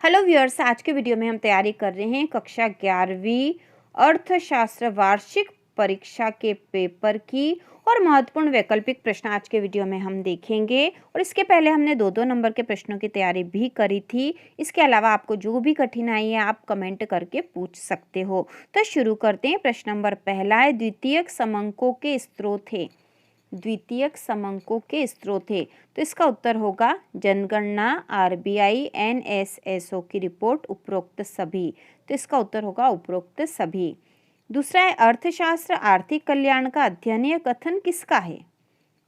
Hello viewers, आज के video में हम तैयारी कर रहे हैं कक्षा 11वीं अर्थशास्त्र वार्षिक परीक्षा के पेपर की और महत्वपूर्ण वैकल्पिक प्रश्न आज के वीडियो में हम देखेंगे। और इसके पहले हमने 2-2 नंबर के प्रश्नों की तैयारी भी करी थी। इसके अलावा आपको जो भी कठिनाई है आप कमेंट करके पूछ सकते हो। तो शुरू करते हैं। प्रश्न नंबर पहला है, द्वितीयक समंकों के स्रोत है। द्वितीयक समंकों के स्रोत है, तो इसका उत्तर होगा जनगणना, आरबीआई, एनएसएसओ की रिपोर्ट, उपरोक्त सभी। तो इसका उत्तर होगा उपरोक्त सभी। दूसरा है, अर्थशास्त्र आर्थिक कल्याण का अध्ययन है। कथन किसका है?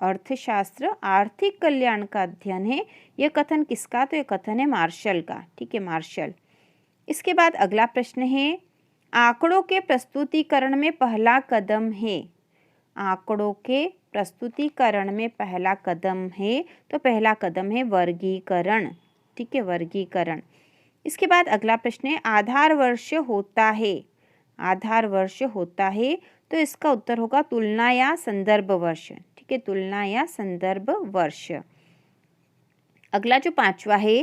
अर्थशास्त्र आर्थिक कल्याण का अध्ययन है, यह कथन किसका? तो यह कथन है मार्शल का। ठीक है, मार्शल। इसके बाद अगला प्रश्न है, आंकड़ों के प्रस्तुतिकरण में पहला कदम है। आंकड़ों के प्रस्तुतिकरण में पहला कदम है, तो पहला कदम है वर्गीकरण। ठीक है, वर्गीकरण। इसके बाद अगला प्रश्न है, आधार वर्ष होता है। आधार वर्ष होता है, तो इसका उत्तर होगा तुलना या संदर्भ वर्ष। ठीक है, तुलना या संदर्भ वर्ष। अगला जो पांचवा है,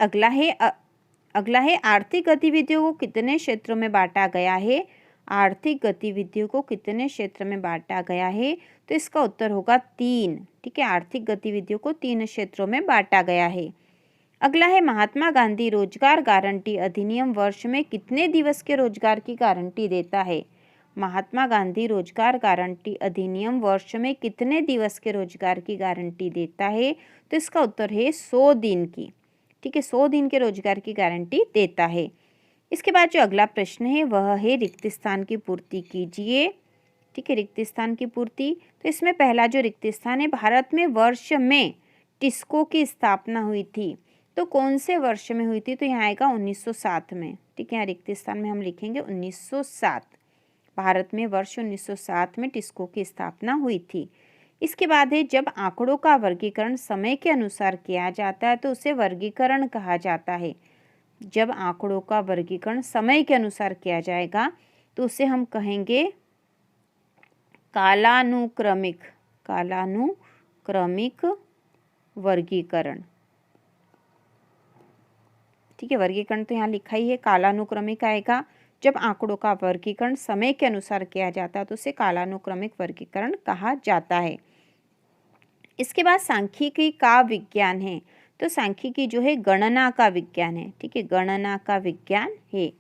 अगला है आर्थिक गतिविधियों को कितने क्षेत्रों में बांटा गया है। आर्थिक गतिविधियों को कितने क्षेत्र में बांटा गया है, तो इसका उत्तर होगा 3। ठीक है, आर्थिक गतिविधियों को 3 क्षेत्रों में बांटा गया है। अगला है, महात्मा गांधी रोजगार गारंटी अधिनियम वर्ष में कितने दिवस के रोजगार की गारंटी देता है। महात्मा गांधी रोजगार गारंटी अधिनियम वर्ष में कितने दिवस के रोजगार की गारंटी देता है, तो इसका उत्तर है 100 दिन की। ठीक है, 100 दिन के रोजगार की गारंटी देता है। इसके बाद जो अगला प्रश्न है वह है, रिक्त स्थान की पूर्ति कीजिए। ठीक है, रिक्त स्थान की पूर्ति। तो इसमें पहला जो रिक्त स्थान है, भारत में वर्ष में टिस्को की स्थापना हुई थी, तो कौन से वर्ष में हुई थी? तो यहाँ आएगा 1907 में। ठीक है, यहाँ रिक्त स्थान में हम लिखेंगे 1907। भारत में वर्ष 1907 में टिस्को की स्थापना हुई थी। इसके बाद है, जब आंकड़ों का वर्गीकरण समय के अनुसार किया जाता है तो उसे वर्गीकरण कहा जाता है। जब आंकड़ों का वर्गीकरण समय के अनुसार किया जाएगा तो उसे हम कहेंगे कालानुक्रमिक। कालानुक्रमिक वर्गीकरण। ठीक है, वर्गीकरण तो यहाँ लिखा ही है, कालानुक्रमिक आएगा। जब आंकड़ों का वर्गीकरण समय के अनुसार किया जाता है तो उसे कालानुक्रमिक वर्गीकरण कहा जाता है। इसके बाद सांख्यिकी का विज्ञान है, तो सांख्यिकी जो है गणना का विज्ञान है। ठीक है, गणना का विज्ञान है।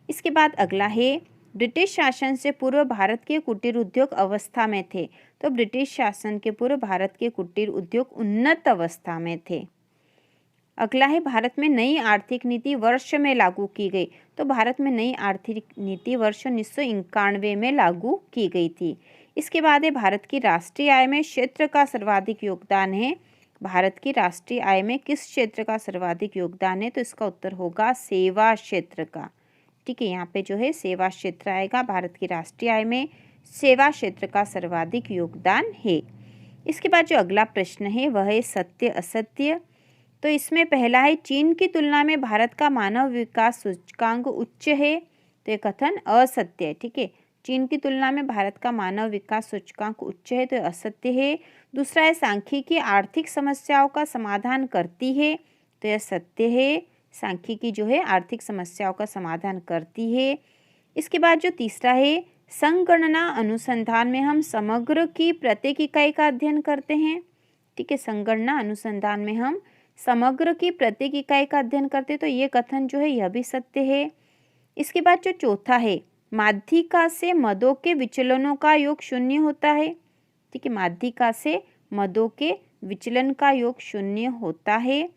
इसके बाद अगला है, ब्रिटिश शासन से पूर्व भारत के कुटीर उद्योग अवस्था में थे। तो ब्रिटिश शासन के पूर्व भारत के कुटीर उद्योग उन्नत अवस्था में थे। अगला है, भारत में नई आर्थिक नीति वर्ष में लागू की गई। तो भारत में नई आर्थिक नीति वर्ष 1991 में लागू की गई थी। इसके बाद है, भारत की राष्ट्रीय आय में क्षेत्र का सर्वाधिक योगदान है। भारत की राष्ट्रीय आय में किस क्षेत्र का सर्वाधिक योगदान है? तो इसका उत्तर होगा सेवा क्षेत्र का। ठीक है, यहाँ पे जो है सेवा क्षेत्र आएगा। भारत की राष्ट्रीय आय में सेवा क्षेत्र का सर्वाधिक योगदान है। इसके बाद जो अगला प्रश्न है वह है सत्य असत्य। तो इसमें पहला है, चीन की तुलना में भारत का मानव विकास सूचकांक उच्च है। तो ये कथन असत्य है। ठीक है, चीन की तुलना में भारत का मानव विकास सूचकांक उच्च है, तो यह असत्य है। दूसरा है, सांख्यिकी आर्थिक समस्याओं का समाधान करती है। तो यह सत्य है, सांख्यिकी जो है आर्थिक समस्याओं का समाधान करती है। इसके बाद जो तीसरा है, संगणना अनुसंधान में हम समग्र की प्रत्येक इकाई का अध्ययन करते हैं। ठीक है, संगणना अनुसंधान में हम समग्र की प्रत्येक इकाई का अध्ययन करते हैं, तो ये कथन जो है यह भी सत्य है। इसके बाद जो चौथा है, माध्यिका से मदों के विचलनों का योग 0 होता है। ठीक है, माध्यिका से मदों के विचलन का योग 0 होता है,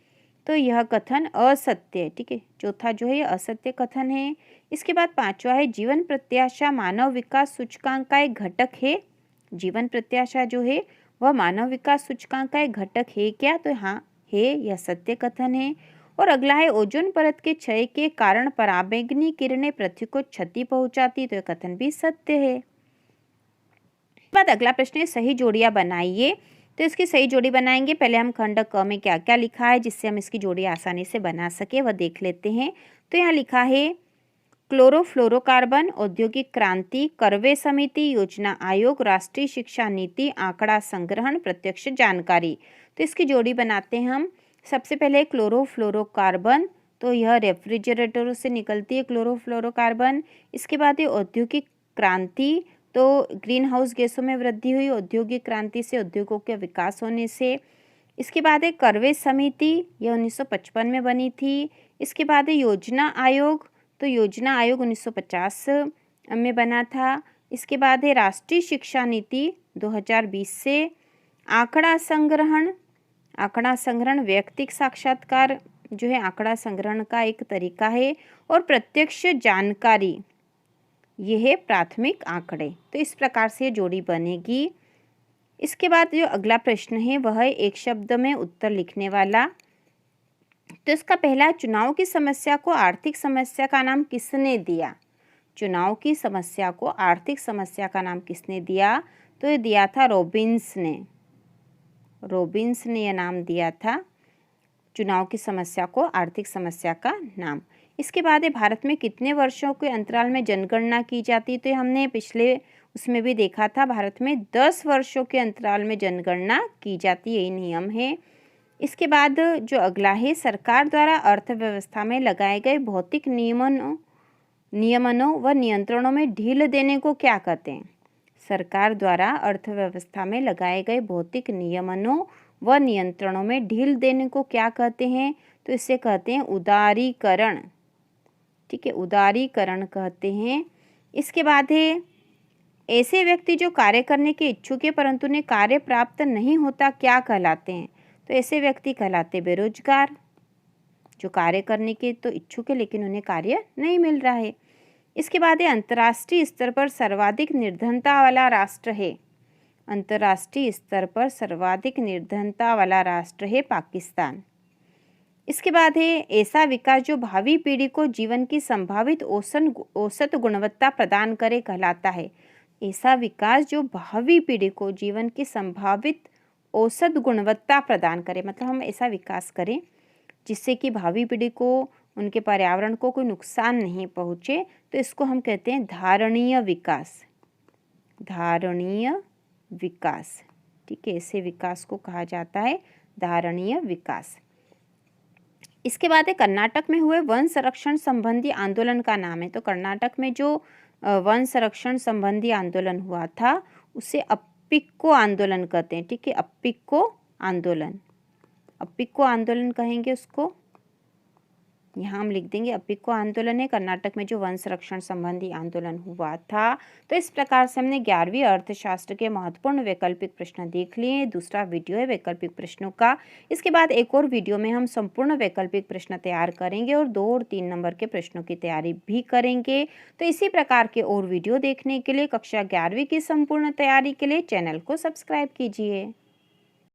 तो यह कथन असत्य है। ठीक है, चौथा जो है यह असत्य कथन है। इसके बाद पांचवा है, जीवन प्रत्याशा मानव विकास सूचकांक का एक घटक है। जीवन प्रत्याशा जो है वह मानव विकास सूचकांक का एक घटक है क्या? तो हाँ है, यह सत्य कथन है। और अगला है, ओजोन परत के क्षय के कारण पराबैंगनी किरणें पृथ्वी को क्षति पहुंचाती, तो यह कथन भी सत्य है। बाद अगला प्रश्न है, सही जोड़ियां बनाइए। तो इसकी सही जोड़ी बनाएंगे। पहले हम खंड क में क्या क्या लिखा है जिससे हम इसकी जोड़ी आसानी से बना सके वह देख लेते हैं। तो यहाँ लिखा है, क्लोरोफ्लोरोकार्बन, औद्योगिक क्रांति, करवे समिति, योजना आयोग, राष्ट्रीय शिक्षा नीति, आंकड़ा संग्रहण, प्रत्यक्ष जानकारी। तो इसकी जोड़ी बनाते हैं हम। सबसे पहले क्लोरोफ्लोरोकार्बन, तो यह रेफ्रिजरेटरों से निकलती है क्लोरोफ्लोरोकार्बन। इसके बाद ये औद्योगिक क्रांति, तो ग्रीन हाउस गैसों में वृद्धि हुई औद्योगिक क्रांति से, उद्योगों के विकास होने से। इसके बाद है करवे समिति, यह 1955 में बनी थी। इसके बाद है योजना आयोग, तो योजना आयोग 1950 में बना था। इसके बाद है राष्ट्रीय शिक्षा नीति 2020 से। आंकड़ा संग्रहण, आंकड़ा संग्रहण व्यक्तिगत साक्षात्कार जो है आंकड़ा संग्रहण का एक तरीका है। और प्रत्यक्ष जानकारी, यह है प्राथमिक आंकड़े। तो इस प्रकार से जोड़ी बनेगी। इसके बाद जो अगला प्रश्न है वह है एक शब्द में उत्तर लिखने वाला। तो इसका पहला, चुनाव की समस्या को आर्थिक समस्या का नाम किसने दिया? चुनाव की समस्या को आर्थिक समस्या का नाम किसने दिया? तो ये दिया था रॉबिन्स ने। रॉबिन्स ने यह नाम दिया था चुनाव की समस्या को आर्थिक समस्या का नाम। इसके बाद है भारत में कितने वर्षों के अंतराल में जनगणना की जाती? तो हमने पिछले उसमें भी देखा था, भारत में 10 वर्षों के अंतराल में जनगणना की जाती, यही नियम है। इसके बाद जो अगला है, सरकार द्वारा अर्थव्यवस्था में लगाए गए भौतिक नियमनों व नियंत्रणों में ढील देने को क्या कहते हैं? सरकार द्वारा अर्थव्यवस्था में लगाए गए भौतिक नियमनों व नियंत्रणों में ढील देने को क्या कहते हैं? तो इसे कहते हैं उदारीकरण। ठीक है, उदारीकरण कहते हैं। इसके बाद है ऐसे व्यक्ति जो कार्य करने के इच्छुक है परंतु उन्हें कार्य प्राप्त नहीं होता, क्या कहलाते हैं? तो ऐसे व्यक्ति कहलाते बेरोजगार, जो कार्य करने के तो इच्छुक है लेकिन उन्हें कार्य नहीं मिल रहा है। इसके बाद है अंतर्राष्ट्रीय स्तर पर सर्वाधिक निर्धनता वाला राष्ट्र है। अंतर्राष्ट्रीय स्तर पर सर्वाधिक निर्धनता वाला राष्ट्र है पाकिस्तान। इसके बाद है ऐसा विकास जो भावी पीढ़ी को जीवन की संभावित औसत गुणवत्ता प्रदान करे कहलाता है। ऐसा विकास जो भावी पीढ़ी को जीवन की संभावित औसत गुणवत्ता प्रदान करे, मतलब हम ऐसा विकास करें जिससे कि भावी पीढ़ी को, उनके पर्यावरण को कोई नुकसान नहीं पहुँचे, तो इसको हम कहते हैं धारणीय विकास। धारणीय विकास, ठीक है, ऐसे विकास को कहा जाता है धारणीय विकास। इसके बाद है कर्नाटक में हुए वन संरक्षण संबंधी आंदोलन का नाम है। तो कर्नाटक में जो वन संरक्षण संबंधी आंदोलन हुआ था उसे अप्पिक्को आंदोलन कहते हैं। ठीक है, अप्पिक्को आंदोलन, अप्पिक्को आंदोलन कहेंगे उसको, यहाँ हम लिख देंगे अप्पिक्को आंदोलन है कर्नाटक में जो वन संरक्षण संबंधी आंदोलन हुआ था। तो इस प्रकार से हमने 11वीं अर्थशास्त्र के महत्वपूर्ण वैकल्पिक प्रश्न देख लिए। दूसरा वीडियो है वैकल्पिक प्रश्नों का। इसके बाद एक और वीडियो में हम संपूर्ण वैकल्पिक प्रश्न तैयार करेंगे और 2 और 3 नंबर के प्रश्नों की तैयारी भी करेंगे। तो इसी प्रकार के और वीडियो देखने के लिए कक्षा 11वीं की संपूर्ण तैयारी के लिए चैनल को सब्सक्राइब कीजिए।